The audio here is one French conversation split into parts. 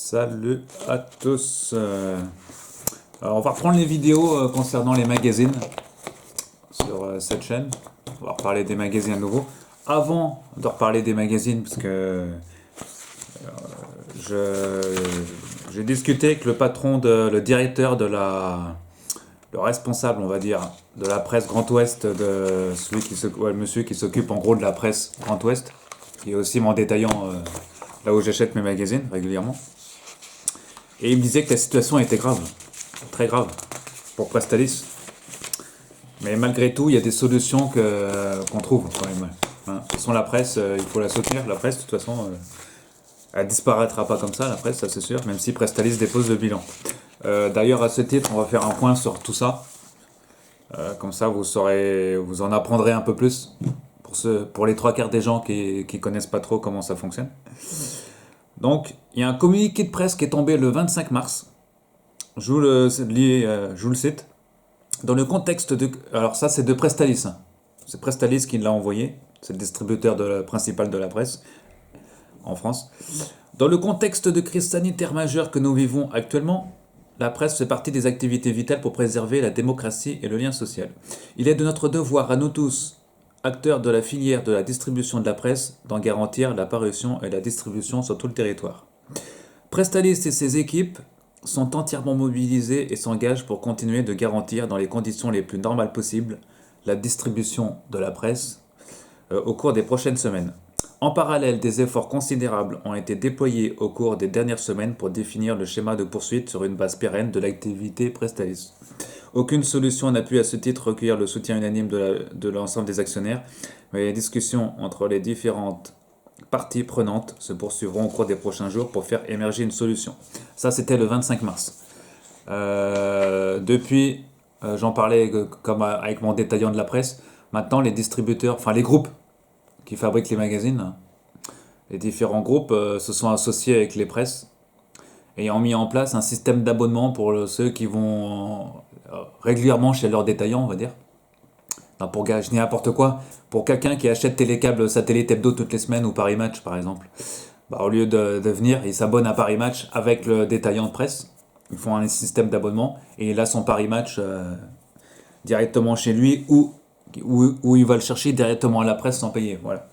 Salut à tous. Alors on va reprendre les vidéos concernant les magazines sur cette chaîne. On va reparler des magazines à nouveau. Avant de reparler des magazines, parce que j'ai discuté avec le patron, le directeur le responsable, on va dire, de la presse Grand Ouest, le monsieur qui s'occupe en gros de la presse Grand Ouest, qui est aussi mon détaillant là où j'achète mes magazines régulièrement. Et il me disait que la situation était grave, très grave, pour Prestalis. Mais malgré tout, il y a des solutions qu'on trouve quand même. Hein. De toute façon, la presse, il faut la soutenir. La presse, de toute façon, elle disparaîtra pas comme ça, la presse, ça c'est sûr, même si Prestalis dépose le bilan. D'ailleurs, à ce titre, on va faire un point sur tout ça. Comme ça, vous en apprendrez un peu plus pour les trois quarts des gens qui connaissent pas trop comment ça fonctionne. Donc, il y a un communiqué de presse qui est tombé le 25 mars. Je vous le cite. Dans le contexte de... Alors ça, c'est de Prestalis. Hein. C'est Prestalis qui l'a envoyé. C'est le distributeur principal de la presse en France. Dans le contexte de crise sanitaire majeure que nous vivons actuellement, la presse fait partie des activités vitales pour préserver la démocratie et le lien social. Il est de notre devoir à nous tous, acteurs de la filière de la distribution de la presse, d'en garantir la parution et la distribution sur tout le territoire. Prestalis et ses équipes sont entièrement mobilisés et s'engagent pour continuer de garantir dans les conditions les plus normales possibles la distribution de la presse au cours des prochaines semaines. En parallèle, des efforts considérables ont été déployés au cours des dernières semaines pour définir le schéma de poursuite sur une base pérenne de l'activité Prestalis. Aucune solution n'a pu à ce titre recueillir le soutien unanime de l'ensemble des actionnaires, mais les discussions entre les différentes parties prenantes se poursuivront au cours des prochains jours pour faire émerger une solution. Ça, c'était le 25 mars. Depuis, j'en parlais comme avec mon détaillant de la presse. Maintenant, les distributeurs, enfin les groupes qui fabriquent les magazines, les différents groupes se sont associés avec les presses et ont mis en place un système d'abonnement pour ceux qui vont régulièrement chez leurs détaillants, on va dire. Non, je dis n'importe quoi. Pour quelqu'un qui achète Télécable Satellite Hebdo toutes les semaines ou Paris Match par exemple, au lieu de venir, il s'abonne à Paris Match avec le détaillant de presse. Ils font un système d'abonnement et il a son Paris Match directement chez lui ou il va le chercher directement à la presse sans payer. Voilà.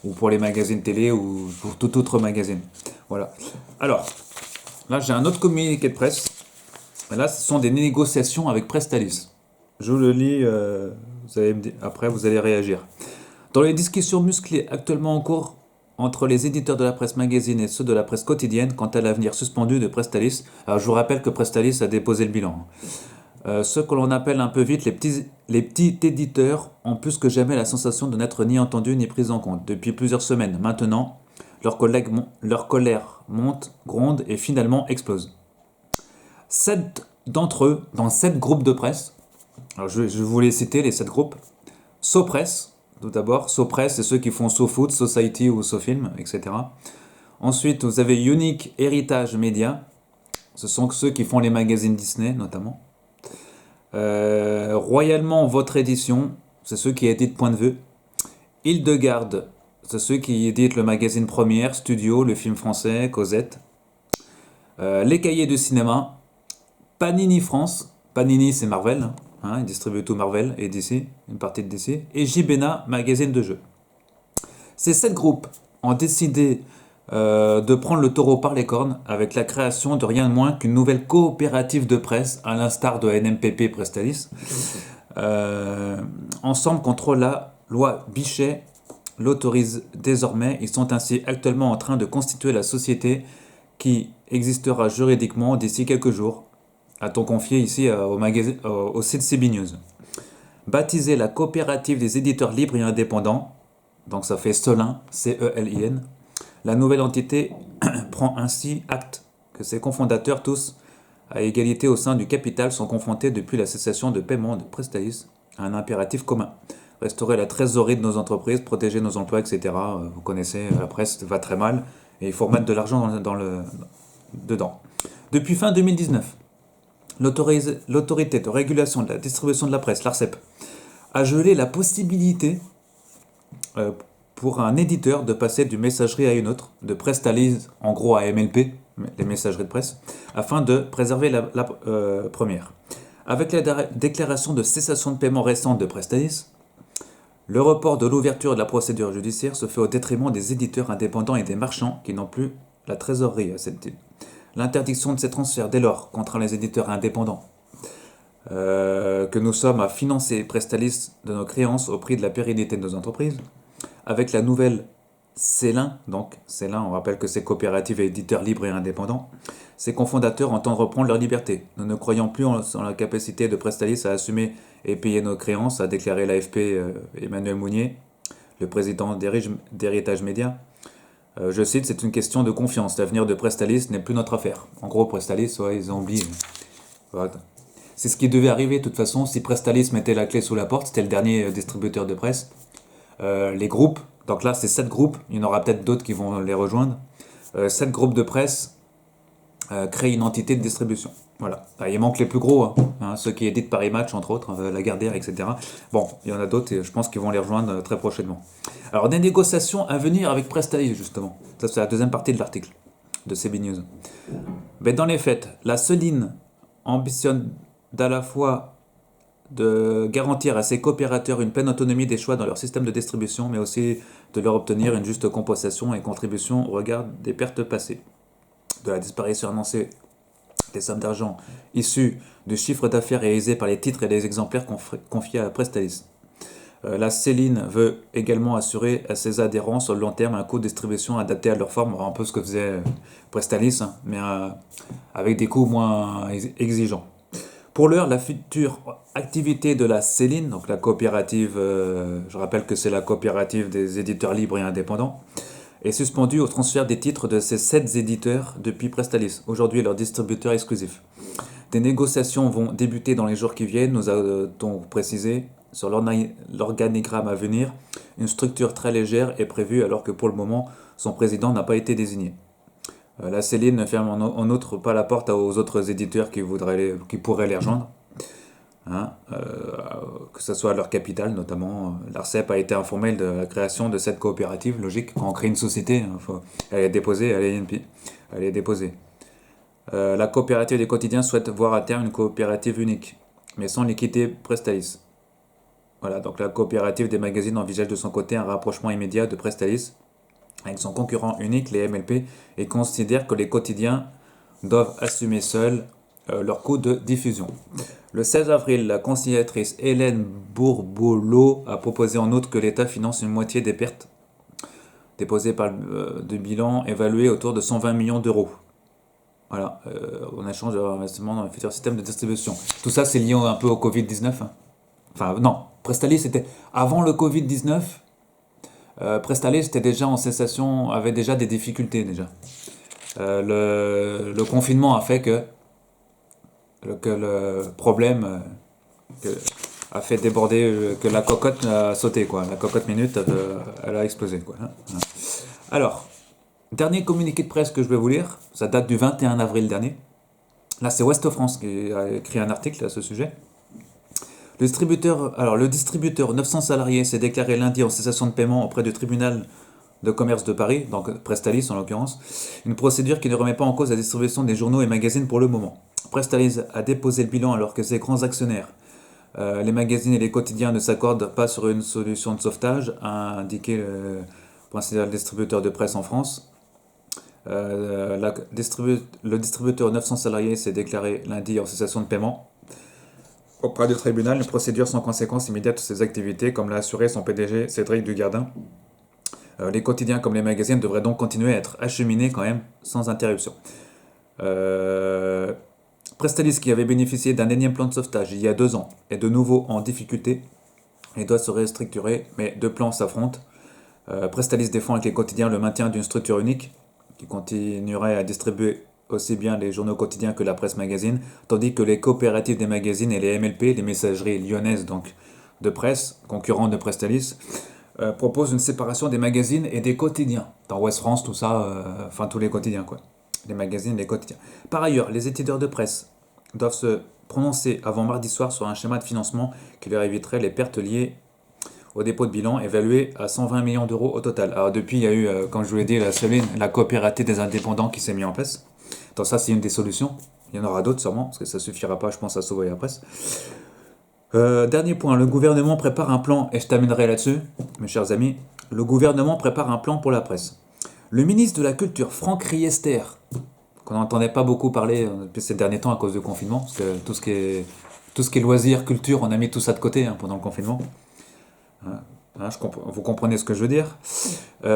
Ou pour les magazines télé ou pour tout autre magazine. Voilà. Alors, là j'ai un autre communiqué de presse. Là, ce sont des négociations avec Prestalis. Je vous le lis, après vous allez réagir. Dans les discussions musclées actuellement en cours entre les éditeurs de la presse magazine et ceux de la presse quotidienne quant à l'avenir suspendu de Prestalis, alors je vous rappelle que Prestalis a déposé le bilan. Ceux que l'on appelle un peu vite les petits éditeurs ont plus que jamais la sensation de n'être ni entendus ni pris en compte. Depuis plusieurs semaines maintenant, leur colère monte, gronde et finalement explose. 7 d'entre eux, dans 7 groupes de presse, alors je vais vous les citer, les 7 groupes. SoPresse, tout d'abord. SoPresse, c'est ceux qui font SoFood, SoCity ou SoFilm, etc. Ensuite, vous avez Unique Héritage Média. Ce sont ceux qui font les magazines Disney, notamment. Royalement Votre Édition, c'est ceux qui éditent Point de Vue. Hildegarde, c'est ceux qui éditent le magazine Première, Studio, le film français, Cosette. Les Cahiers du cinéma. Panini France, Panini c'est Marvel, hein, ils distribuent tout Marvel et DC, une partie de DC, et JBena, magazine de jeux. Ces 7 groupes ont décidé de prendre le taureau par les cornes avec la création de rien de moins qu'une nouvelle coopérative de presse, à l'instar de NMPP Prestalis. Ensemble contre la loi Bichet l'autorise désormais. Ils sont ainsi actuellement en train de constituer la société qui existera juridiquement d'ici quelques jours. A-t-on confié ici au site CB News. Baptisée la coopérative des éditeurs libres et indépendants, donc ça fait Celin, C-E-L-I-N, la nouvelle entité prend ainsi acte que ses cofondateurs tous, à égalité au sein du capital, sont confrontés depuis la cessation de paiement de Prestalis à un impératif commun. Restaurer la trésorerie de nos entreprises, protéger nos emplois, etc. Vous connaissez, la presse va très mal et il faut remettre de l'argent dedans. Depuis fin 2019, l'autorité de régulation de la distribution de la presse, l'ARCEP, a gelé la possibilité pour un éditeur de passer d'une messagerie à une autre, de Prestalis en gros à MLP, les messageries de presse, afin de préserver la première. Avec la déclaration de cessation de paiement récente de Presstalis, le report de l'ouverture de la procédure judiciaire se fait au détriment des éditeurs indépendants et des marchands qui n'ont plus la trésorerie à cette date. L'interdiction de ces transferts dès lors contraint les éditeurs indépendants que nous sommes à financer Presstalis de nos créances au prix de la pérennité de nos entreprises. Avec la nouvelle Célin, donc Célin, on rappelle que c'est coopérative et éditeur libre et indépendant, ses cofondateurs entendent reprendre leur liberté. Nous ne croyons plus en la capacité de Presstalis à assumer et payer nos créances, a déclaré l'AFP Emmanuel Mounier, le président d'Héritage Média. Je cite, c'est une question de confiance. L'avenir de Presstalis n'est plus notre affaire. En gros, Presstalis, ouais, ils ont oublié. Voilà. C'est ce qui devait arriver de toute façon. Si Presstalis mettait la clé sous la porte, c'était le dernier distributeur de presse. Les groupes, donc là c'est 7 groupes, il y en aura peut-être d'autres qui vont les rejoindre. 7 groupes de presse créent une entité de distribution. Voilà. Il manque les plus gros, ceux qui éditent Paris Match entre autres, Lagardère, etc. Bon, il y en a d'autres et je pense qu'ils vont les rejoindre très prochainement. Alors des négociations à venir avec Presstalis justement. Ça c'est la deuxième partie de l'article de CB News. Mais dans les faits, la Céline ambitionne d'à la fois de garantir à ses coopérateurs une pleine autonomie des choix dans leur système de distribution, mais aussi de leur obtenir une juste compensation et contribution au regard des pertes passées, de la disparition annoncée des sommes d'argent issues du chiffre d'affaires réalisé par les titres et les exemplaires confiés à Presstalis. La Céline veut également assurer à ses adhérents sur le long terme un coût de distribution adapté à leur forme, un peu ce que faisait Presstalis, mais avec des coûts moins exigeants. Pour l'heure, la future activité de la Céline, donc la coopérative, je rappelle que c'est la coopérative des éditeurs libres et indépendants, est suspendue au transfert des titres de ces 7 éditeurs depuis Presstalis, aujourd'hui leur distributeur exclusif. Des négociations vont débuter dans les jours qui viennent, nous avons précisé sur l'organigramme à venir. Une structure très légère est prévue alors que pour le moment, son président n'a pas été désigné. La Céline ne ferme en outre pas la porte aux autres éditeurs qui pourraient les rejoindre, que ce soit leur capital notamment. L'ARCEP a été informée de la création de cette coopérative. Logique, quand on crée une société, elle est déposée, elle est déposée. La coopérative des quotidiens souhaite voir à terme une coopérative unique, mais sans liquider Presstalis. Voilà, donc la coopérative des magazines envisage de son côté un rapprochement immédiat de Presstalis avec son concurrent unique, les MLP, et considère que les quotidiens doivent assumer seuls leurs coûts de diffusion. Le 16 avril, la conciliatrice Hélène Bourbolo a proposé en outre que l'État finance une moitié des pertes déposées par le bilan évalué autour de 120 millions d'euros. Voilà, en échange de leur investissement dans le futur système de distribution. Tout ça, c'est lié un peu au Covid-19. Enfin, non, Presstalis, c'était avant le Covid-19. Presstalis était déjà en cessation, avait déjà des difficultés déjà. Le confinement a fait que le problème a fait déborder, que la cocotte a sauté, quoi. La cocotte minute, elle a explosé, quoi. Alors, dernier communiqué de presse que je vais vous lire, ça date du 21 avril dernier. Là, c'est Ouest France qui a écrit un article à ce sujet. Le distributeur 900 salariés s'est déclaré lundi en cessation de paiement auprès du tribunal de commerce de Paris, donc Presstalis en l'occurrence, une procédure qui ne remet pas en cause la distribution des journaux et magazines pour le moment. Presstalis a déposé le bilan alors que ses grands actionnaires, les magazines et les quotidiens, ne s'accordent pas sur une solution de sauvetage, a indiqué le principal distributeur de presse en France. Le distributeur 900 salariés s'est déclaré lundi en cessation de paiement auprès du tribunal, une procédure sans conséquence immédiate sur ses activités, comme l'a assuré son PDG Cédric Dugardin. Les quotidiens comme les magazines devraient donc continuer à être acheminés quand même sans interruption. Presstalis, qui avait bénéficié d'un énième plan de sauvetage il y a 2 ans, est de nouveau en difficulté et doit se restructurer, mais 2 plans s'affrontent. Presstalis défend avec les quotidiens le maintien d'une structure unique qui continuerait à distribuer aussi bien les journaux quotidiens que la presse magazine, tandis que les coopératives des magazines et les MLP, les messageries lyonnaises donc de presse, concurrents de Presstalis, proposent une séparation des magazines et des quotidiens. Dans Ouest France, tout ça, enfin tous les quotidiens quoi. Les magazines, les quotidiens. Par ailleurs, les éditeurs de presse doivent se prononcer avant mardi soir sur un schéma de financement qui leur éviterait les pertes liées au dépôt de bilan, évalué à 120 millions d'euros au total. Alors depuis, il y a eu, comme je vous l'ai dit, la coopérative des indépendants qui s'est mise en place. Donc ça, c'est une des solutions. Il y en aura d'autres sûrement, parce que ça suffira pas, je pense, à sauver la presse. Dernier point, le gouvernement prépare un plan, et je terminerai là-dessus, mes chers amis. Le gouvernement prépare un plan pour la presse. Le ministre de la Culture, Franck Riester, qu'on n'entendait pas beaucoup parler depuis ces derniers temps à cause du confinement, parce que tout ce qui est loisirs, culture, on a mis tout ça de côté pendant le confinement. Vous comprenez ce que je veux dire.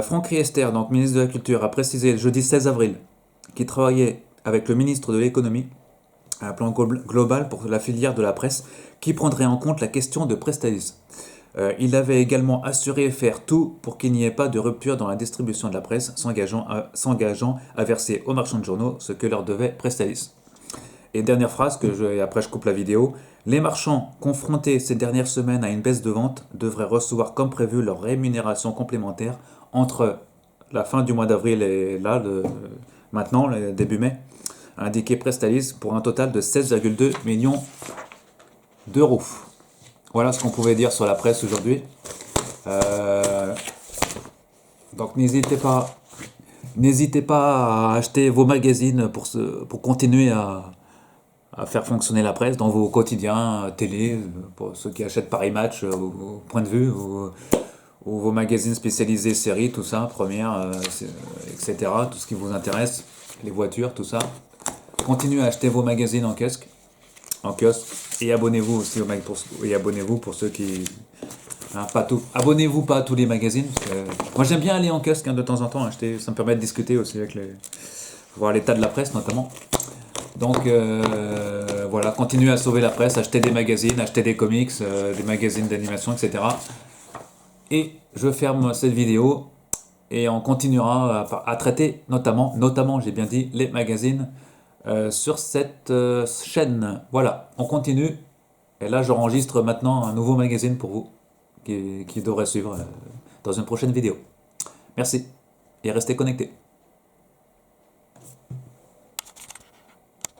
Franck Riester, donc ministre de la Culture, a précisé le jeudi 16 avril qu'il travaillait avec le ministre de l'Économie à un plan global pour la filière de la presse qui prendrait en compte la question de Presstalis. Il avait également assuré faire tout pour qu'il n'y ait pas de rupture dans la distribution de la presse, s'engageant à verser aux marchands de journaux ce que leur devait Presstalis. Et dernière phrase, et après je coupe la vidéo, les marchands confrontés ces dernières semaines à une baisse de vente devraient recevoir comme prévu leur rémunération complémentaire entre la fin du mois d'avril et là, maintenant, le début mai, a indiqué Presstalis pour un total de 16,2 millions d'euros. Voilà ce qu'on pouvait dire sur la presse aujourd'hui. Donc n'hésitez pas à acheter vos magazines pour continuer à faire fonctionner la presse dans vos quotidiens, télé, pour ceux qui achètent Paris Match, au point de vue, ou vos magazines spécialisés séries, tout ça, première, etc., tout ce qui vous intéresse, les voitures, tout ça. Continuez à acheter vos magazines en kiosque, et abonnez-vous aussi abonnez-vous pour ceux qui... pas tout. Abonnez-vous pas à tous les magazines, parce que moi j'aime bien aller en kiosque de temps en temps, acheter, ça me permet de discuter aussi avec voir l'état de la presse notamment. Donc voilà, continuez à sauver la presse, achetez des magazines, achetez des comics, des magazines d'animation, etc. Et je ferme cette vidéo et on continuera à traiter notamment, j'ai bien dit, les magazines sur cette chaîne. Voilà, on continue. Et là, j'enregistre maintenant un nouveau magazine pour vous qui devrait suivre dans une prochaine vidéo. Merci et restez connectés.